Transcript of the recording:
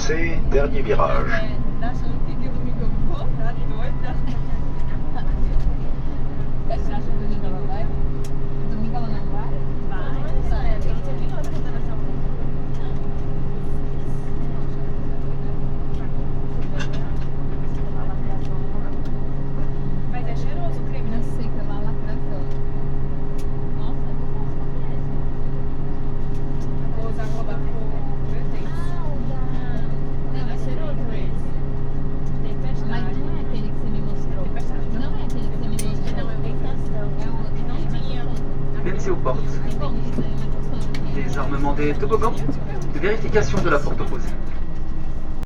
avancée, dernier virage. Mas é cheiroso o creme, né? Não sei que é lá lacração. Nossa, Vou usar roupa não, é cheiroso esse. Mas não é aquele que você me mostrou. Não é aquele que você me mostrou. Não, é bem tostão. É o outro. Não tinha. Pensez aux portes. É bom, isso aí é uma questão. Désarmement des toboggans. Vérification de la porte opposée.